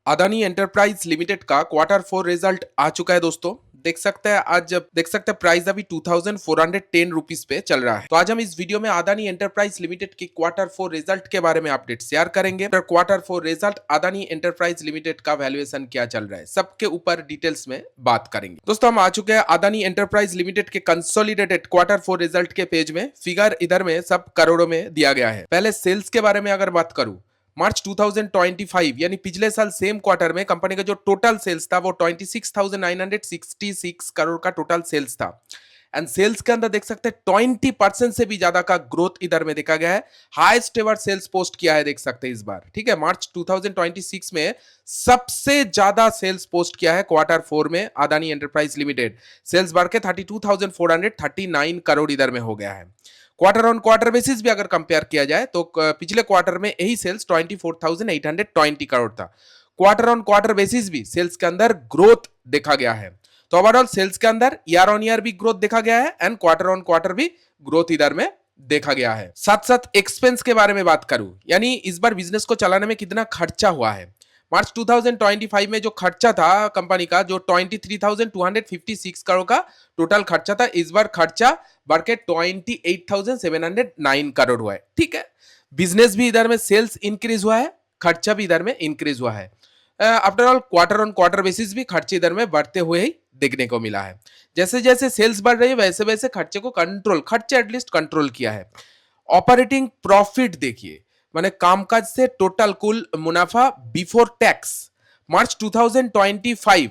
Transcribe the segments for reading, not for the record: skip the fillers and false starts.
Adani enterprise limited का quarter four result आ चुका है दोस्तों। देख सकते हैं आज देख सकते हैं प्राइस अभी 2410 रुपीस पे चल रहा है। तो आज हम इस वीडियो में अदानी एंटरप्राइज लिमिटेड की क्वार्टर फोर रिजल्ट के बारे में अपडेट शेयर करेंगे। फिर quarter four result Adani enterprise limited का वैल्यूएशन क्या चल रहा है सबके ऊपर डिटेल्स में बात करेंगे। दोस्तों हम आ चुके हैं अदानी एंटरप्राइज लिमिटेड के कंसोलिडेटेड क्वार्टर फोर रिजल्ट के पेज में। फिगर इधर में सब करोड़ों में दिया गया है। पहले सेल्स के बारे में अगर बात करूं, मार्च 2025 यानी पिछले साल सेम क्वार्टर में कंपनी का जो टोटल सेल्स था वो 26,966 करोड़ का टोटल सेल्स था। एंड सेल्स के अंदर देख सकते हैं 20% से भी ज्यादा का ग्रोथ इधर में देखा गया है। हाईएस्ट एवर सेल्स पोस्ट किया है देख सकते हैं इस बार। ठीक है, मार्च 2026 में सबसे ज्यादा सेल्स पोस्ट किया है क्वार्टर फोर में अदानी एंटरप्राइज लिमिटेड। सेल्स बढ़ के 32,439 करोड़ इधर में हो गया है। क्वार्टर ऑन क्वार्टर बेसिस भी अगर कंपेयर किया जाए तो पिछले क्वार्टर में यही सेल्स 24,820 करोड़ था। क्वार्टर ऑन क्वार्टर बेसिस भी सेल्स के अंदर ग्रोथ देखा गया है। तो ओवरऑल सेल्स के अंदर ईयर ऑन ईयर भी ग्रोथ देखा गया है एंड क्वार्टर ऑन क्वार्टर भी ग्रोथ इधर में देखा गया है। साथ साथ एक्सपेंस के बारे में बात करूं, यानी इस बार बिजनेस को चलाने में कितना खर्चा हुआ है। मार्च 2025 में जो खर्चा था कंपनी का, जो 23,256 करोड़ का टोटल खर्चा था, इस बार खर्चा बढ़ के 28,709 करोड़ हुआ है। ठीक है, बिजनेस भी इधर में सेल्स इंक्रीज हुआ है, खर्चा भी इधर में इंक्रीज हुआ है। After all quarter on quarter basis भी खर्चे इधर में बढ़ते हुए ही देखने को मिला है। जैसे जैसे सेल्स बढ़ रही है वैसे वैसे खर्चे को खर्चे एटलीस्ट कंट्रोल किया है। ऑपरेटिंग प्रॉफिट देखिए, माने कामकाज से टोटल कुल मुनाफा बिफोर टैक्स, मार्च 2025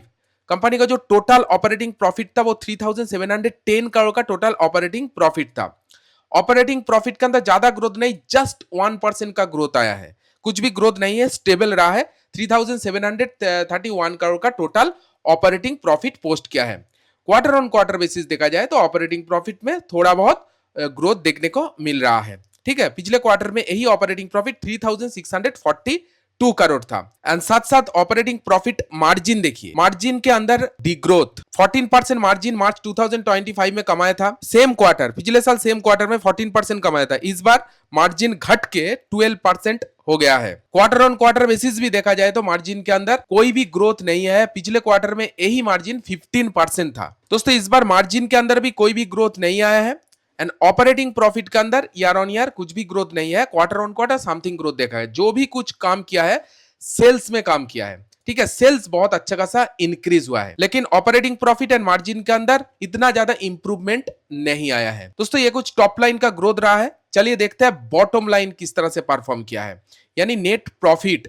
कंपनी का जो टोटल ऑपरेटिंग प्रॉफिट था वो 3,710 करोड़ का टोटल ऑपरेटिंग प्रॉफिट था। ऑपरेटिंग प्रॉफिट के अंदर ज्यादा ग्रोथ नहीं, जस्ट 1% का ग्रोथ आया है, कुछ भी ग्रोथ नहीं है, स्टेबल रहा है। 3,731 करोड़ का टोटल ऑपरेटिंग प्रॉफिट पोस्ट किया है। क्वार्टर ऑन क्वार्टर बेसिस देखा जाए तो ऑपरेटिंग प्रॉफिट में थोड़ा बहुत ग्रोथ देखने को मिल रहा है। ठीक है, पिछले क्वार्टर में यही ऑपरेटिंग प्रॉफिट 3,642 करोड़ था। एंड साथ साथ ऑपरेटिंग प्रॉफिट मार्जिन देखिए, मार्जिन के अंदर दी ग्रोथ 14% मार्जिन मार्च 2025 में कमाया था। सेम क्वार्टर पिछले साल सेम क्वार्टर में 14% कमाया था, इस बार मार्जिन घट के 12% हो गया है। क्वार्टर ऑन क्वार्टर बेसिस भी देखा जाए तो मार्जिन के अंदर कोई भी ग्रोथ नहीं है। पिछले क्वार्टर में यही मार्जिन 15% था। दोस्तों इस बार मार्जिन के अंदर भी कोई भी ग्रोथ नहीं आया है। एंड ऑपरेटिंग प्रॉफिट के अंदर ईयर ऑन ईयर कुछ भी ग्रोथ नहीं है। Quarter on quarter something growth देखा है। जो भी कुछ काम किया है सेल्स में काम किया है। ठीक है, सेल्स बहुत अच्छा खासा इंक्रीज हुआ है, लेकिन ऑपरेटिंग प्रॉफिट एंड मार्जिन के अंदर इतना ज्यादा इंप्रूवमेंट नहीं आया है। दोस्तों ये कुछ टॉप लाइन का ग्रोथ रहा है। चलिए देखते हैं बॉटम लाइन किस तरह से परफॉर्म किया है, यानी नेट प्रॉफिट।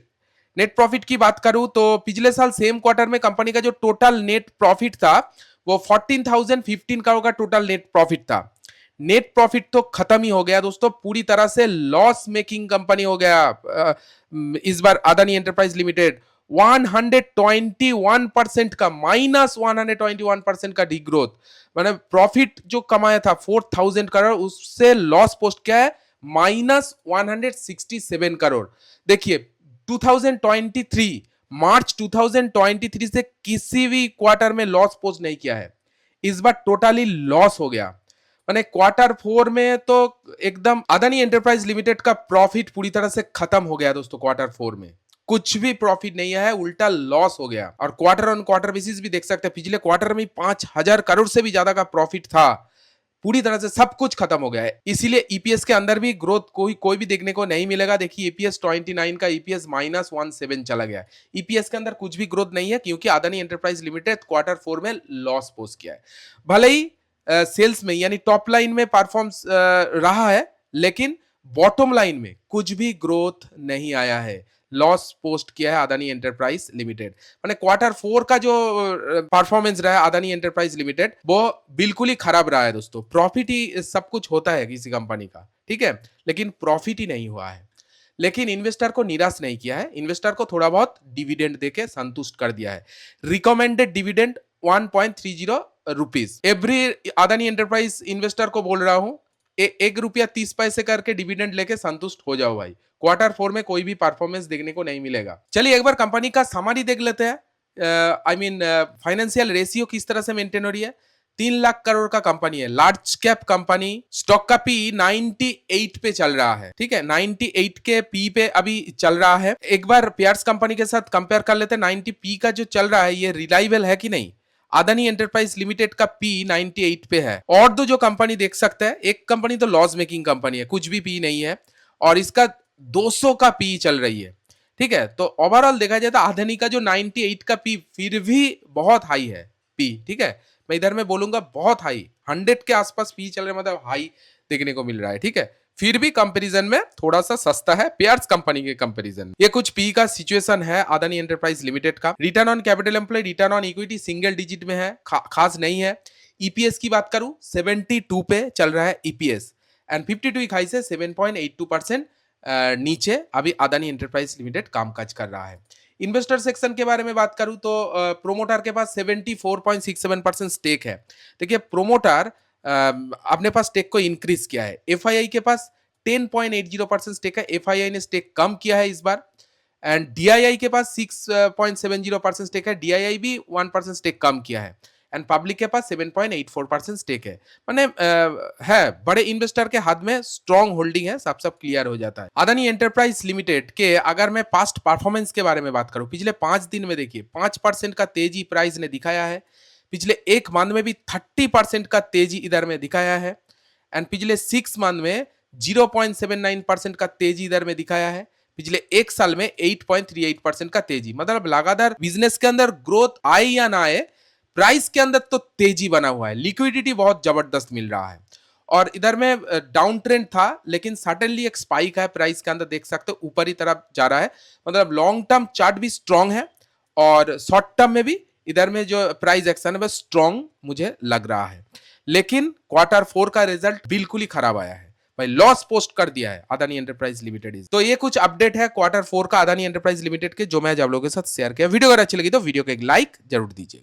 नेट प्रॉफिट की बात करूं तो पिछले साल सेम क्वार्टर में कंपनी का जो टोटल नेट प्रॉफिट था वो 14,015 करोड़ का टोटल नेट प्रॉफिट था। नेट प्रॉफिट तो खत्म ही हो गया दोस्तों, पूरी तरह से लॉस मेकिंग कंपनी हो गया इस बार अदानी एंटरप्राइज लिमिटेड। 121% का -121% का डिग्रोथ, मैंने प्रॉफिट जो कमाया था 4,000 करोड़ उससे लॉस पोस्ट किया है -167 करोड़। देखिए 2023 मार्च 2023 से किसी भी क्वार्टर में लॉस पोस्ट नहीं किया है, इस बार टोटली लॉस हो गया। मैंने क्वार्टर फोर में तो एकदम अदानी एंटरप्राइज लिमिटेड का प्रॉफिट पूरी तरह से खत्म हो गया दोस्तों। क्वार्टर फोर में कुछ भी प्रॉफिट नहीं है, उल्टा लॉस हो गया। और क्वार्टर ऑन क्वार्टर बेसिस भी देख सकते हैं, पिछले क्वार्टर में 5,000 करोड़ से भी ज्यादा का प्रॉफिट था। पूरी तरह से सब कुछ खत्म हो गया है, इसीलिए ईपीएस के अंदर भी ग्रोथ कोई भी देखने को नहीं मिलेगा। देखिए ईपीएस 29 का ईपीएस -17 चला गया है। ईपीएस के अंदर कुछ भी ग्रोथ नहीं है क्योंकि Adani enterprise limited quarter four में लॉस पोस्ट किया है। भले ही सेल्स में यानी टॉप लाइन में परफॉर्मेंस रहा है, लेकिन बॉटम लाइन में कुछ भी ग्रोथ नहीं आया है, लॉस पोस्ट किया है अदानी एंटरप्राइज लिमिटेड। माने क्वार्टर फोर का जो परफॉर्मेंस रहा है अदानी एंटरप्राइज लिमिटेड वो बिल्कुल ही खराब रहा है दोस्तों। प्रॉफिट ही सब कुछ होता है किसी कंपनी का, ठीक है, लेकिन प्रॉफिट ही नहीं हुआ है। लेकिन इन्वेस्टर को निराश नहीं किया है, इन्वेस्टर को थोड़ा बहुत डिविडेंड देके संतुष्ट कर दिया है। Recommended dividend 1.30 rupees every Adani enterprise investor को बोल रहा हूं, 1 रुपया 30 पैसे करके डिविडेंड लेके संतुष्ट हो जाओ भाई। क्वार्टर फोर में कोई भी परफॉर्मेंस देखने को नहीं मिलेगा। चलिए एक बार कंपनी का समरी देख लेते हैं। फाइनेंशियल रेशियो किस तरह से मेंटेन हो रही है। 3 लाख करोड़ का कंपनी है, लार्ज कैप कंपनी। स्टॉक का पी 98 पे चल रहा है, ठीक है, 98 के पी पे अभी चल रहा है। एक बार पियर्स कंपनी के साथ कंपेयर कर लेते हैं, 90 पी का जो चल रहा है ये रिलायबल है कि नहीं। अदानी एंटरप्राइज लिमिटेड का पी 98 पे है। और जो कंपनी देख सकते हैं, एक कंपनी तो लॉस मेकिंग कंपनी है, कुछ भी पी नहीं है, और इसका 200 का पी चल रही है, ठीक है। तो ओवरऑल देखा जाए तो अदानी का जो 98 का पी फिर भी बहुत हाई है पी, ठीक है। मैं इधर में बोलूंगा बहुत हाई, 100 के आसपास पी चल रहा है, मतलब हाई देखने को मिल रहा है, ठीक है। फिर भी कंपैरिजन में थोड़ा सा सस्ता है पियर्स कंपनी के कंपैरिजन। ये कुछ पी का सिचुएशन है अदानी एंटरप्राइज लिमिटेड का। Return on capital employ, return on equity single digit में है, खास नहीं है। ईपीएस की बात करूं 72 पे चल रहा है ईपीएस, एंड 52 हाई से 7.82% नीचे अभी अदानी एंटरप्राइज लिमिटेड कामकाज कर रहा है। इन्वेस्टर सेक्शन के बारे में बात करूं तो प्रोमोटर के पास 74.67% स्टेक है। देखिए प्रोमोटर अपने पास स्टेक को इंक्रीज किया है। एफआईआई के पास 10.80% स्टेक है, एफआईआई ने स्टेक कम किया है इस बार। एंड डीआईआई के पास 6.70% स्टेक है, डीआईआई भी 1% स्टेक कम किया है। एंड पब्लिक के पास 7.84% स्टेक है। माने है बड़े इन्वेस्टर के हाथ में स्ट्रॉन्ग होल्डिंग है, सब क्लियर हो जाता है। अदानी एंटरप्राइज लिमिटेड के अगर मैं पास्ट परफॉर्मेंस के बारे में बात करूं, पिछले 5 दिन में देखिए 5% का तेजी प्राइस ने दिखाया है। पिछले एक मंथ में भी 30% का तेजी इधर में दिखाया है। एंड पिछले 6 मंथ में 0.79% का तेजी इधर में दिखाया है। पिछले एक साल में 8.38% का तेजी, मतलब लगातार बिजनेस के अंदर ग्रोथ आए या ना आए, प्राइस के अंदर तो तेजी बना हुआ है। लिक्विडिटी बहुत जबरदस्त मिल रहा है, और इधर में डाउन ट्रेंड था, लेकिन सडनली एक स्पाइक है प्राइस के अंदर, देख सकते हो ऊपर ही तरफ जा रहा है। मतलब लॉन्ग टर्म चार्ट भी स्ट्रांग है, और शॉर्ट टर्म में भी इधर में जो प्राइस एक्शन है वह स्ट्रांग मुझे लग रहा है। लेकिन Q4 का रिजल्ट बिल्कुल ही खराब आया है भाई, लॉस पोस्ट कर दिया है अदानी एंटरप्राइज लिमिटेड। तो ये कुछ अपडेट है Q4 का अदानी एंटरप्राइज लिमिटेड के, जो मैं आप लोगों के साथ शेयर किया। वीडियो अगर अच्छी लगी तो वीडियो को एक लाइक जरूर दीजिए।